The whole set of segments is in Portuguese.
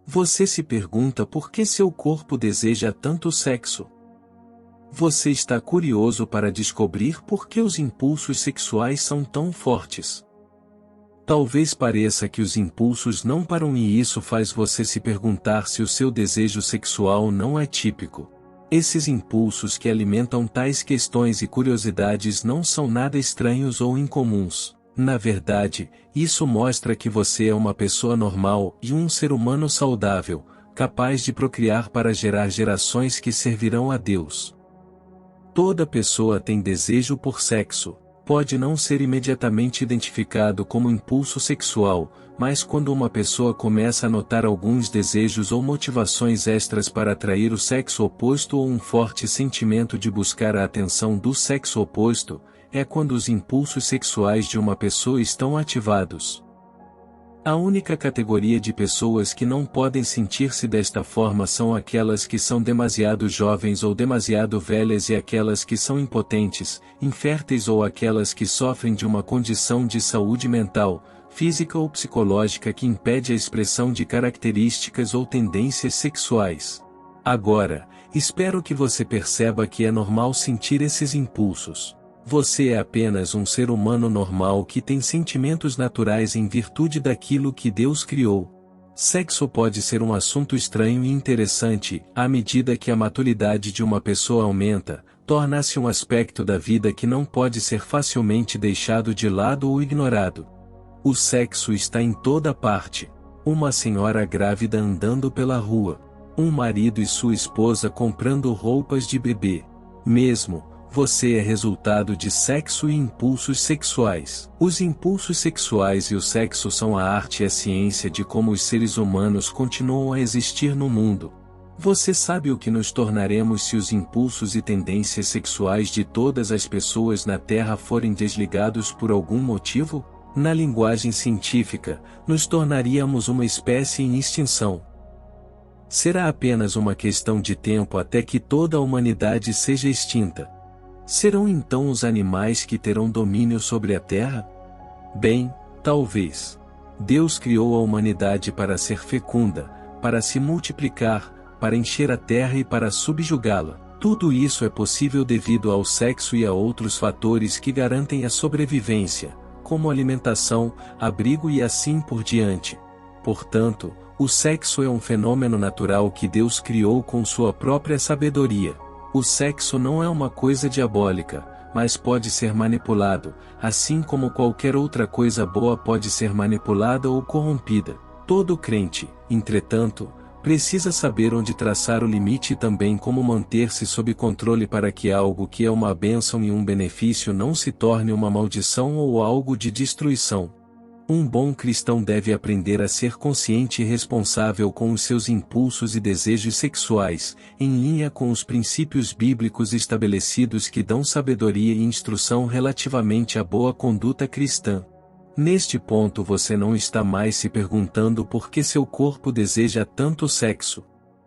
Você se pergunta por que seu corpo deseja tanto sexo. Você está curioso para descobrir por que os impulsos sexuais são tão fortes. Talvez pareça que os impulsos não param e isso faz você se perguntar se o seu desejo sexual não é típico. Esses impulsos que alimentam tais questões e curiosidades não são nada estranhos ou incomuns. Na verdade, isso mostra que você é uma pessoa normal e um ser humano saudável, capaz de procriar para gerar gerações que servirão a Deus. Toda pessoa tem desejo por sexo. Pode não ser imediatamente identificado como impulso sexual, mas quando uma pessoa começa a notar alguns desejos ou motivações extras para atrair o sexo oposto ou um forte sentimento de buscar a atenção do sexo oposto, é quando os impulsos sexuais de uma pessoa estão ativados. A única categoria de pessoas que não podem sentir-se desta forma são aquelas que são demasiado jovens ou demasiado velhas e aquelas que são impotentes, inférteis ou aquelas que sofrem de uma condição de saúde mental, física ou psicológica que impede a expressão de características ou tendências sexuais. Agora, espero que você perceba que é normal sentir esses impulsos. Você é apenas um ser humano normal que tem sentimentos naturais em virtude daquilo que Deus criou. Sexo pode ser um assunto estranho e interessante, à medida que a maturidade de uma pessoa aumenta, torna-se um aspecto da vida que não pode ser facilmente deixado de lado ou ignorado. O sexo está em toda parte. Uma senhora grávida andando pela rua. Um marido e sua esposa comprando roupas de bebê. Mesmo, você é resultado de sexo e impulsos sexuais. Os impulsos sexuais e o sexo são a arte e a ciência de como os seres humanos continuam a existir no mundo. Você sabe o que nos tornaremos se os impulsos e tendências sexuais de todas as pessoas na Terra forem desligados por algum motivo? Na linguagem científica, nos tornaríamos uma espécie em extinção. Será apenas uma questão de tempo até que toda a humanidade seja extinta. Serão então os animais que terão domínio sobre a terra? Bem, talvez. Deus criou a humanidade para ser fecunda, para se multiplicar, para encher a terra e para subjugá-la. Tudo isso é possível devido ao sexo e a outros fatores que garantem a sobrevivência, como alimentação, abrigo e assim por diante. Portanto, o sexo é um fenômeno natural que Deus criou com sua própria sabedoria. O sexo não é uma coisa diabólica, mas pode ser manipulado, assim como qualquer outra coisa boa pode ser manipulada ou corrompida. Todo crente, entretanto, precisa saber onde traçar o limite e também como manter-se sob controle para que algo que é uma bênção e um benefício não se torne uma maldição ou algo de destruição. Um bom cristão deve aprender a ser consciente e responsável com os seus impulsos e desejos sexuais, em linha com os princípios bíblicos estabelecidos que dão sabedoria e instrução relativamente à boa conduta cristã. Neste ponto você não está mais se perguntando por que seu corpo deseja tanto sexo.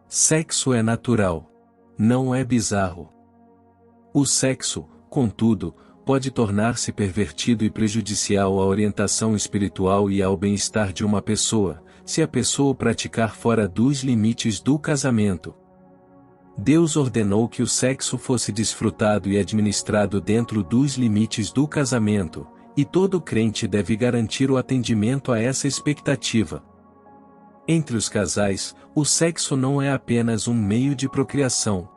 Sexo é natural. Não é bizarro. O sexo, contudo, pode tornar-se pervertido e prejudicial à orientação espiritual e ao bem-estar de uma pessoa, se a pessoa o praticar fora dos limites do casamento. Deus ordenou que o sexo fosse desfrutado e administrado dentro dos limites do casamento, e todo crente deve garantir o atendimento a essa expectativa. Entre os casais, o sexo não é apenas um meio de procriação.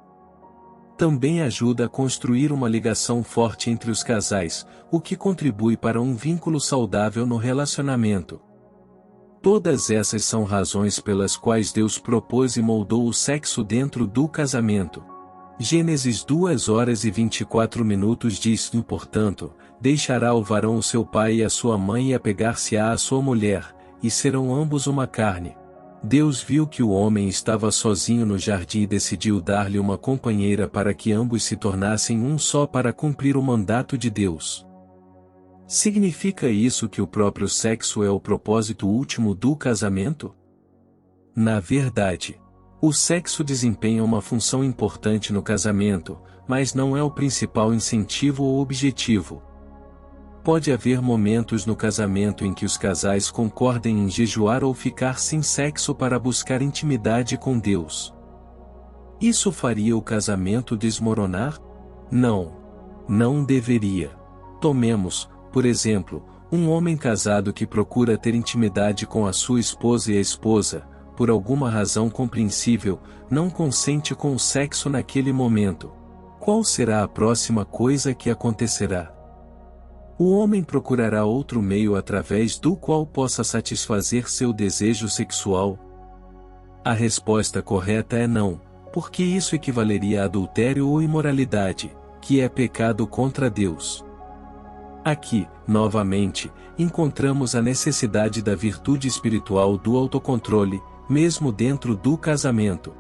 Também ajuda a construir uma ligação forte entre os casais, o que contribui para um vínculo saudável no relacionamento. Todas essas são razões pelas quais Deus propôs e moldou o sexo dentro do casamento. Gênesis 2:24 diz: portanto, deixará o varão o seu pai e a sua mãe e apegar-se-á à sua mulher, e serão ambos uma carne. Deus viu que o homem estava sozinho no jardim e decidiu dar-lhe uma companheira para que ambos se tornassem um só para cumprir o mandato de Deus. Significa isso que o próprio sexo é o propósito último do casamento? Na verdade, o sexo desempenha uma função importante no casamento, mas não é o principal incentivo ou objetivo. Pode haver momentos no casamento em que os casais concordem em jejuar ou ficar sem sexo para buscar intimidade com Deus. Isso faria o casamento desmoronar? Não. Não deveria. Tomemos, por exemplo, um homem casado que procura ter intimidade com a sua esposa e a esposa, por alguma razão compreensível, não consente com o sexo naquele momento. Qual será a próxima coisa que acontecerá? O homem procurará outro meio através do qual possa satisfazer seu desejo sexual? A resposta correta é não, porque isso equivaleria a adultério ou imoralidade, que é pecado contra Deus. Aqui, novamente, encontramos a necessidade da virtude espiritual do autocontrole, mesmo dentro do casamento.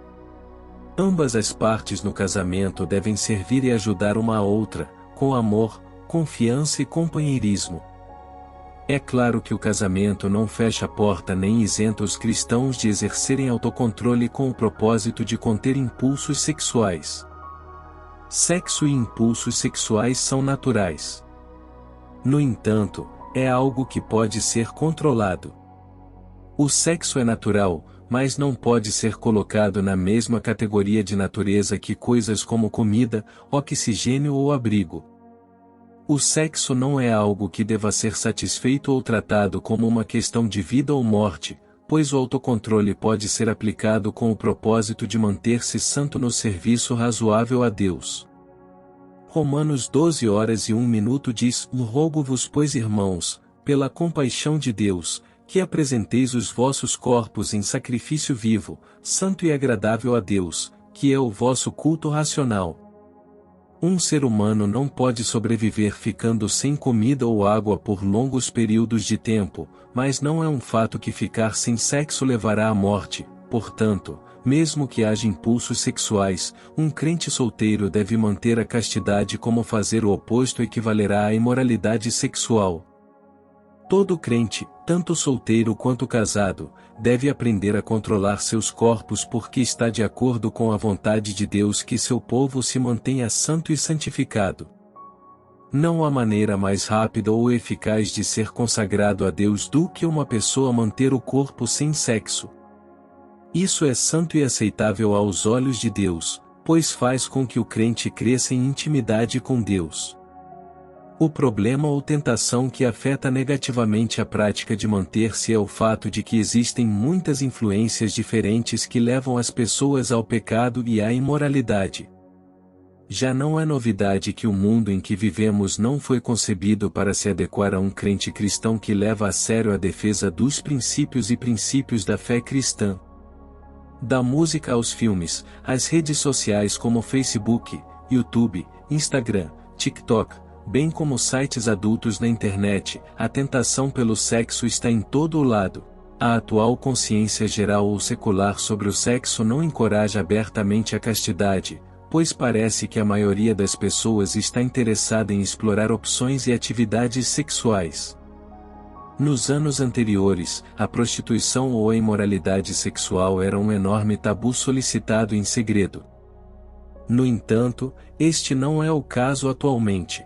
Ambas as partes no casamento devem servir e ajudar uma a outra, com amor, confiança e companheirismo. É claro que o casamento não fecha a porta nem isenta os cristãos de exercerem autocontrole com o propósito de conter impulsos sexuais. Sexo e impulsos sexuais são naturais. No entanto, é algo que pode ser controlado. O sexo é natural, mas não pode ser colocado na mesma categoria de natureza que coisas como comida, oxigênio ou abrigo. O sexo não é algo que deva ser satisfeito ou tratado como uma questão de vida ou morte, pois o autocontrole pode ser aplicado com o propósito de manter-se santo no serviço razoável a Deus. Romanos 12h01 diz: Rogo-vos, pois, irmãos, pela compaixão de Deus, que apresenteis os vossos corpos em sacrifício vivo, santo e agradável a Deus, que é o vosso culto racional. Um ser humano não pode sobreviver ficando sem comida ou água por longos períodos de tempo, mas não é um fato que ficar sem sexo levará à morte. Portanto, mesmo que haja impulsos sexuais, um crente solteiro deve manter a castidade, como fazer o oposto equivalerá à imoralidade sexual. Todo crente, tanto solteiro quanto casado, deve aprender a controlar seus corpos, porque está de acordo com a vontade de Deus que seu povo se mantenha santo e santificado. Não há maneira mais rápida ou eficaz de ser consagrado a Deus do que uma pessoa manter o corpo sem sexo. Isso é santo e aceitável aos olhos de Deus, pois faz com que o crente cresça em intimidade com Deus. O problema ou tentação que afeta negativamente a prática de manter-se é o fato de que existem muitas influências diferentes que levam as pessoas ao pecado e à imoralidade. Já não é novidade que o mundo em que vivemos não foi concebido para se adequar a um crente cristão que leva a sério a defesa dos princípios e princípios da fé cristã. Da música aos filmes, as redes sociais como Facebook, YouTube, Instagram, TikTok, bem como sites adultos na internet, a tentação pelo sexo está em todo o lado. A atual consciência geral ou secular sobre o sexo não encoraja abertamente a castidade, pois parece que a maioria das pessoas está interessada em explorar opções e atividades sexuais. Nos anos anteriores, a prostituição ou a imoralidade sexual era um enorme tabu solicitado em segredo. No entanto, este não é o caso atualmente.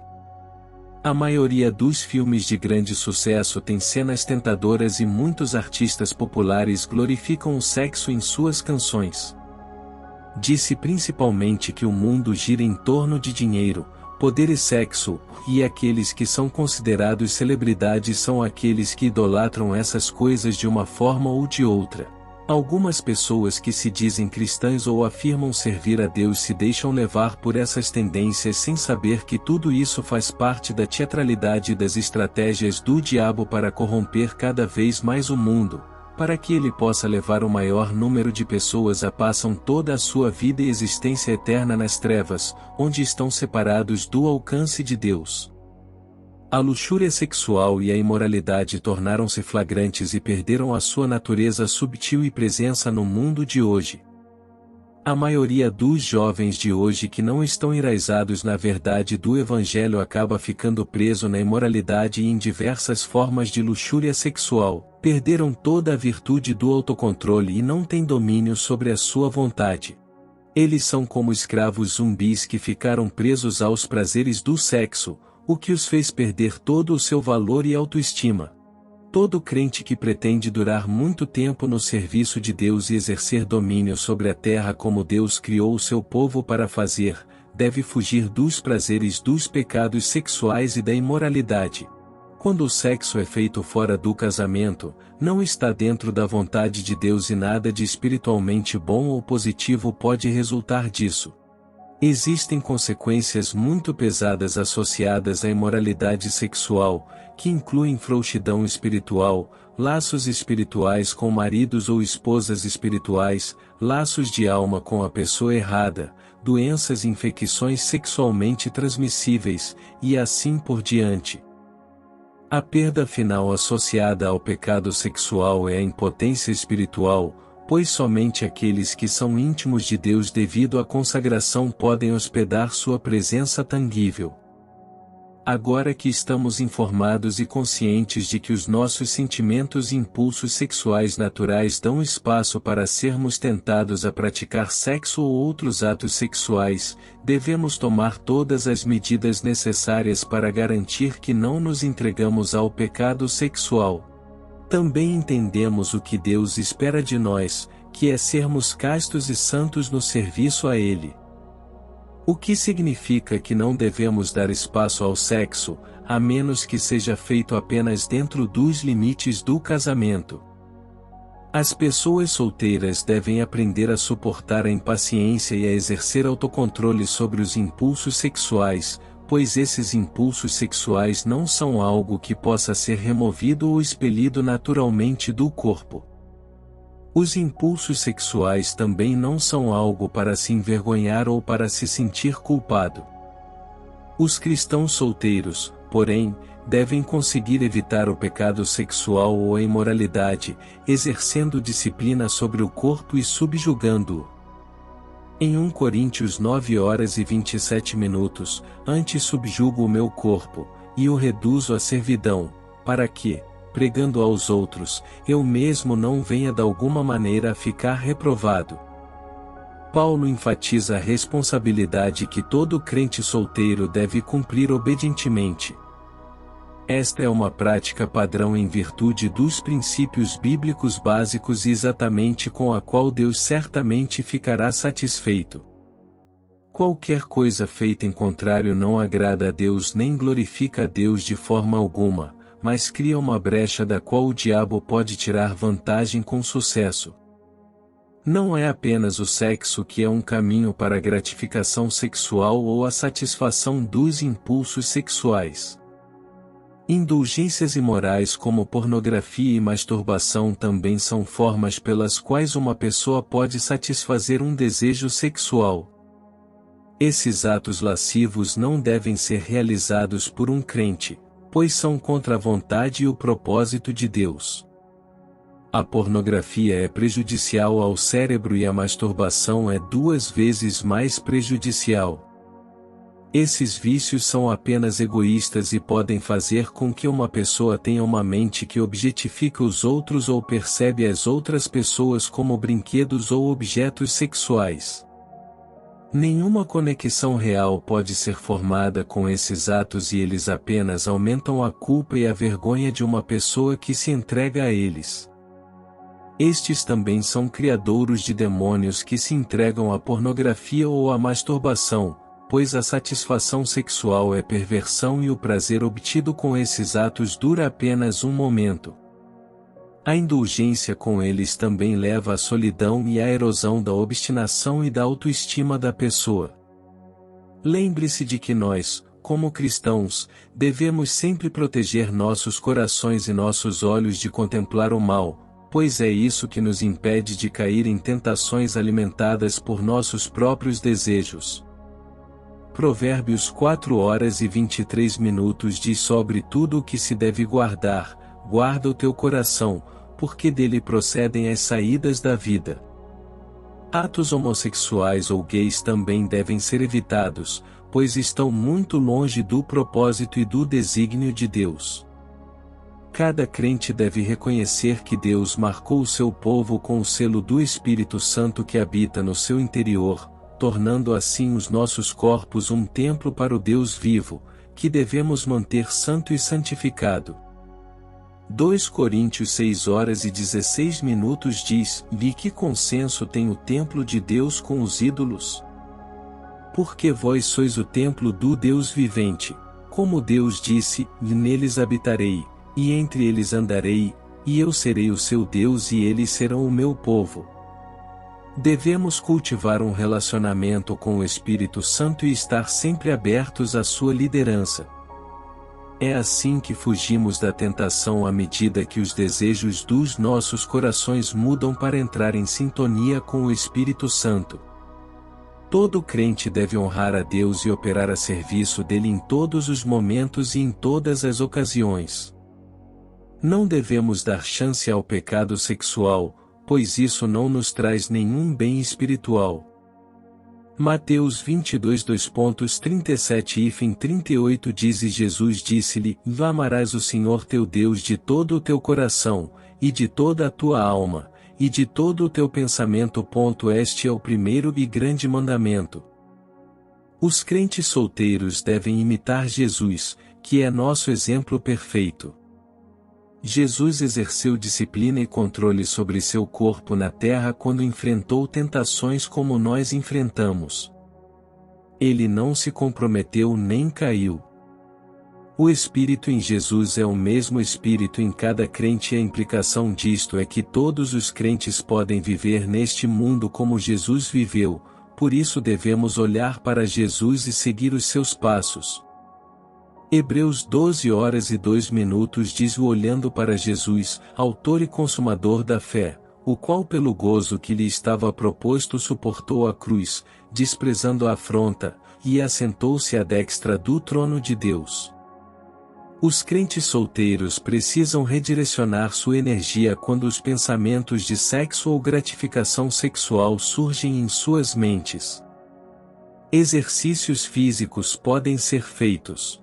A maioria dos filmes de grande sucesso tem cenas tentadoras e muitos artistas populares glorificam o sexo em suas canções. Diz-se principalmente que o mundo gira em torno de dinheiro, poder e sexo, e aqueles que são considerados celebridades são aqueles que idolatram essas coisas de uma forma ou de outra. Algumas pessoas que se dizem cristãs ou afirmam servir a Deus se deixam levar por essas tendências sem saber que tudo isso faz parte da teatralidade das estratégias do diabo para corromper cada vez mais o mundo, para que ele possa levar o maior número de pessoas a passam toda a sua vida e existência eterna nas trevas, onde estão separados do alcance de Deus. A luxúria sexual e a imoralidade tornaram-se flagrantes e perderam a sua natureza subtil e presença no mundo de hoje. A maioria dos jovens de hoje que não estão enraizados na verdade do Evangelho acaba ficando preso na imoralidade e em diversas formas de luxúria sexual, perderam toda a virtude do autocontrole e não têm domínio sobre a sua vontade. Eles são como escravos zumbis que ficaram presos aos prazeres do sexo, o que os fez perder todo o seu valor e autoestima. Todo crente que pretende durar muito tempo no serviço de Deus e exercer domínio sobre a terra como Deus criou o seu povo para fazer, deve fugir dos prazeres dos pecados sexuais e da imoralidade. Quando o sexo é feito fora do casamento, não está dentro da vontade de Deus e nada de espiritualmente bom ou positivo pode resultar disso. Existem consequências muito pesadas associadas à imoralidade sexual, que incluem frouxidão espiritual, laços espirituais com maridos ou esposas espirituais, laços de alma com a pessoa errada, doenças e infecções sexualmente transmissíveis, e assim por diante. A perda final associada ao pecado sexual é a impotência espiritual, pois somente aqueles que são íntimos de Deus devido à consagração podem hospedar sua presença tangível. Agora que estamos informados e conscientes de que os nossos sentimentos e impulsos sexuais naturais dão espaço para sermos tentados a praticar sexo ou outros atos sexuais, devemos tomar todas as medidas necessárias para garantir que não nos entregamos ao pecado sexual. Também entendemos o que Deus espera de nós, que é sermos castos e santos no serviço a Ele. O que significa que não devemos dar espaço ao sexo, a menos que seja feito apenas dentro dos limites do casamento. As pessoas solteiras devem aprender a suportar a impaciência e a exercer autocontrole sobre os impulsos sexuais, pois esses impulsos sexuais não são algo que possa ser removido ou expelido naturalmente do corpo. Os impulsos sexuais também não são algo para se envergonhar ou para se sentir culpado. Os cristãos solteiros, porém, devem conseguir evitar o pecado sexual ou a imoralidade, exercendo disciplina sobre o corpo e subjugando-o. Em 1 Coríntios 9h27, antes subjugo o meu corpo, e o reduzo à servidão, para que, pregando aos outros, eu mesmo não venha de alguma maneira a ficar reprovado. Paulo enfatiza a responsabilidade que todo crente solteiro deve cumprir obedientemente. Esta é uma prática padrão em virtude dos princípios bíblicos básicos e exatamente com a qual Deus certamente ficará satisfeito. Qualquer coisa feita em contrário não agrada a Deus nem glorifica a Deus de forma alguma, mas cria uma brecha da qual o diabo pode tirar vantagem com sucesso. Não é apenas o sexo que é um caminho para a gratificação sexual ou a satisfação dos impulsos sexuais. Indulgências imorais como pornografia e masturbação também são formas pelas quais uma pessoa pode satisfazer um desejo sexual. Esses atos lascivos não devem ser realizados por um crente, pois são contra a vontade e o propósito de Deus. A pornografia é prejudicial ao cérebro e a masturbação é 2 vezes mais prejudicial. Esses vícios são apenas egoístas e podem fazer com que uma pessoa tenha uma mente que objetifica os outros ou percebe as outras pessoas como brinquedos ou objetos sexuais. Nenhuma conexão real pode ser formada com esses atos e eles apenas aumentam a culpa e a vergonha de uma pessoa que se entrega a eles. Estes também são criadouros de demônios que se entregam à pornografia ou à masturbação, pois a satisfação sexual é perversão e o prazer obtido com esses atos dura apenas um momento. A indulgência com eles também leva à solidão e à erosão da obstinação e da autoestima da pessoa. Lembre-se de que nós, como cristãos, devemos sempre proteger nossos corações e nossos olhos de contemplar o mal, pois é isso que nos impede de cair em tentações alimentadas por nossos próprios desejos. Provérbios 4h23 diz sobre tudo o que se deve guardar, guarda o teu coração, porque dele procedem as saídas da vida. Atos homossexuais ou gays também devem ser evitados, pois estão muito longe do propósito e do desígnio de Deus. Cada crente deve reconhecer que Deus marcou o seu povo com o selo do Espírito Santo que habita no seu interior, tornando assim os nossos corpos um templo para o Deus vivo, que devemos manter santo e santificado. 2 Coríntios 6:16 diz: "E que consenso tem o templo de Deus com os ídolos? Porque vós sois o templo do Deus vivente, como Deus disse, neles habitarei, e entre eles andarei, e eu serei o seu Deus e eles serão o meu povo." Devemos cultivar um relacionamento com o Espírito Santo e estar sempre abertos à sua liderança. É assim que fugimos da tentação à medida que os desejos dos nossos corações mudam para entrar em sintonia com o Espírito Santo. Todo crente deve honrar a Deus e operar a serviço dele em todos os momentos e em todas as ocasiões. Não devemos dar chance ao pecado sexual, pois isso não nos traz nenhum bem espiritual. Mateus 22:37-38 diz: "E Jesus disse-lhe: Amarás o Senhor teu Deus de todo o teu coração, e de toda a tua alma, e de todo o teu pensamento. Este é o primeiro e grande mandamento." Os crentes solteiros devem imitar Jesus, que é nosso exemplo perfeito. Jesus exerceu disciplina e controle sobre seu corpo na terra quando enfrentou tentações como nós enfrentamos. Ele não se comprometeu nem caiu. O Espírito em Jesus é o mesmo Espírito em cada crente e a implicação disto é que todos os crentes podem viver neste mundo como Jesus viveu, por isso devemos olhar para Jesus e seguir os seus passos. Hebreus 12:02 diz: "Olhando para Jesus, autor e consumador da fé, o qual pelo gozo que lhe estava proposto suportou a cruz, desprezando a afronta, e assentou-se à destra do trono de Deus." Os crentes solteiros precisam redirecionar sua energia quando os pensamentos de sexo ou gratificação sexual surgem em suas mentes. Exercícios físicos podem ser feitos.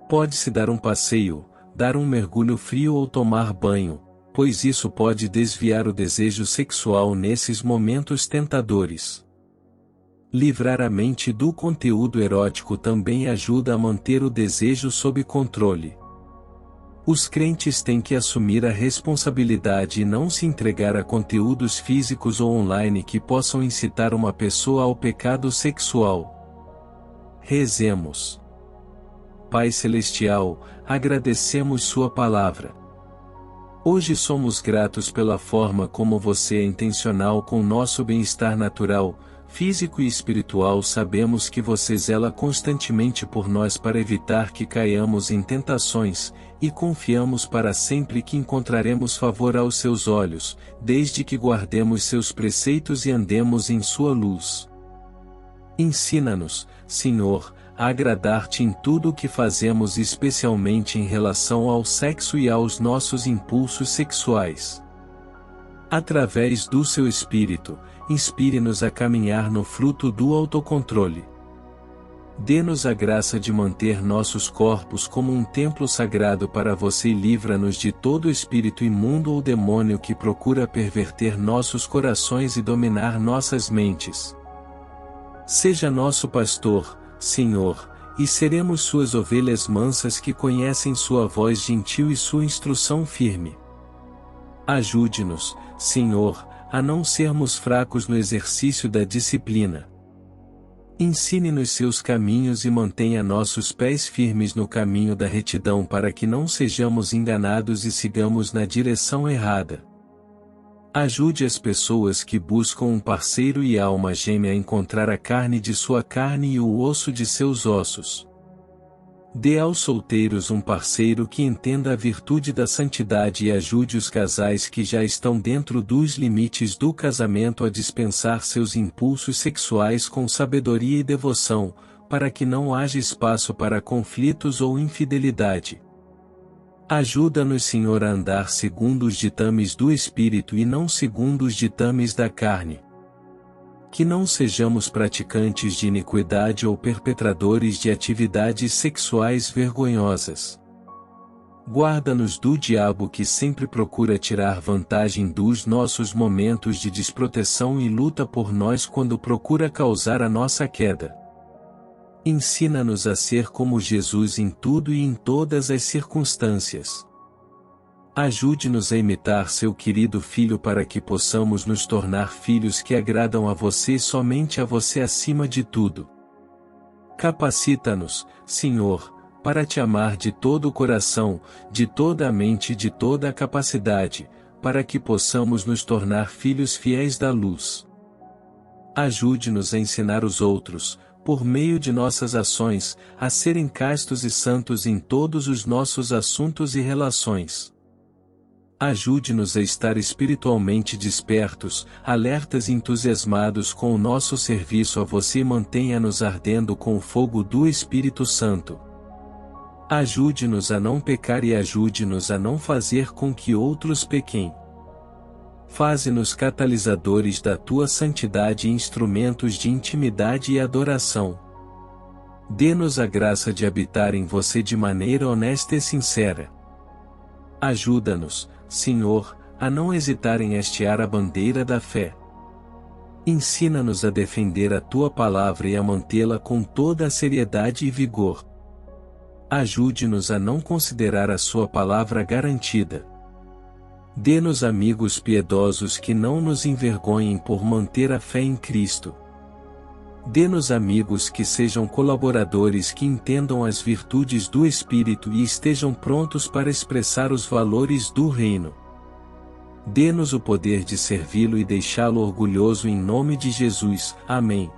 Pode-se dar um passeio, dar um mergulho frio ou tomar banho, pois isso pode desviar o desejo sexual nesses momentos tentadores. Livrar a mente do conteúdo erótico também ajuda a manter o desejo sob controle. Os crentes têm que assumir a responsabilidade e não se entregar a conteúdos físicos ou online que possam incitar uma pessoa ao pecado sexual. Rezemos. Pai Celestial, agradecemos Sua palavra. Hoje somos gratos pela forma como você é intencional com nosso bem-estar natural, físico e espiritual. Sabemos que você zela constantemente por nós para evitar que caiamos em tentações, e confiamos para sempre que encontraremos favor aos seus olhos, desde que guardemos seus preceitos e andemos em sua luz. Ensina-nos, Senhor, a agradar-te em tudo o que fazemos, especialmente em relação ao sexo e aos nossos impulsos sexuais. Através do seu Espírito, inspire-nos a caminhar no fruto do autocontrole. Dê-nos a graça de manter nossos corpos como um templo sagrado para você e livra-nos de todo espírito imundo ou demônio que procura perverter nossos corações e dominar nossas mentes. Seja nosso pastor, Senhor, e seremos suas ovelhas mansas que conhecem sua voz gentil e sua instrução firme. Ajude-nos, Senhor, a não sermos fracos no exercício da disciplina. Ensine-nos seus caminhos e mantenha nossos pés firmes no caminho da retidão para que não sejamos enganados e sigamos na direção errada. Ajude as pessoas que buscam um parceiro e alma gêmea a encontrar a carne de sua carne e o osso de seus ossos. Dê aos solteiros um parceiro que entenda a virtude da santidade e ajude os casais que já estão dentro dos limites do casamento a dispensar seus impulsos sexuais com sabedoria e devoção, para que não haja espaço para conflitos ou infidelidade. Ajuda-nos, Senhor, a andar segundo os ditames do Espírito e não segundo os ditames da carne. Que não sejamos praticantes de iniquidade ou perpetradores de atividades sexuais vergonhosas. Guarda-nos do diabo que sempre procura tirar vantagem dos nossos momentos de desproteção e luta por nós quando procura causar a nossa queda. Ensina-nos a ser como Jesus em tudo e em todas as circunstâncias. Ajude-nos a imitar seu querido Filho para que possamos nos tornar filhos que agradam a você, somente a você acima de tudo. Capacita-nos, Senhor, para te amar de todo o coração, de toda a mente e de toda a capacidade, para que possamos nos tornar filhos fiéis da luz. Ajude-nos a ensinar os outros, por meio de nossas ações, a serem castos e santos em todos os nossos assuntos e relações. Ajude-nos a estar espiritualmente despertos, alertas e entusiasmados com o nosso serviço a você e mantenha-nos ardendo com o fogo do Espírito Santo. Ajude-nos a não pecar e ajude-nos a não fazer com que outros pequem. Faze-nos catalisadores da tua santidade e instrumentos de intimidade e adoração. Dê-nos a graça de habitar em você de maneira honesta e sincera. Ajuda-nos, Senhor, a não hesitar em hastear a bandeira da fé. Ensina-nos a defender a tua palavra e a mantê-la com toda a seriedade e vigor. Ajude-nos a não considerar a sua palavra garantida. Dê-nos amigos piedosos que não nos envergonhem por manter a fé em Cristo. Dê-nos amigos que sejam colaboradores que entendam as virtudes do Espírito e estejam prontos para expressar os valores do Reino. Dê-nos o poder de servi-lo e deixá-lo orgulhoso em nome de Jesus. Amém.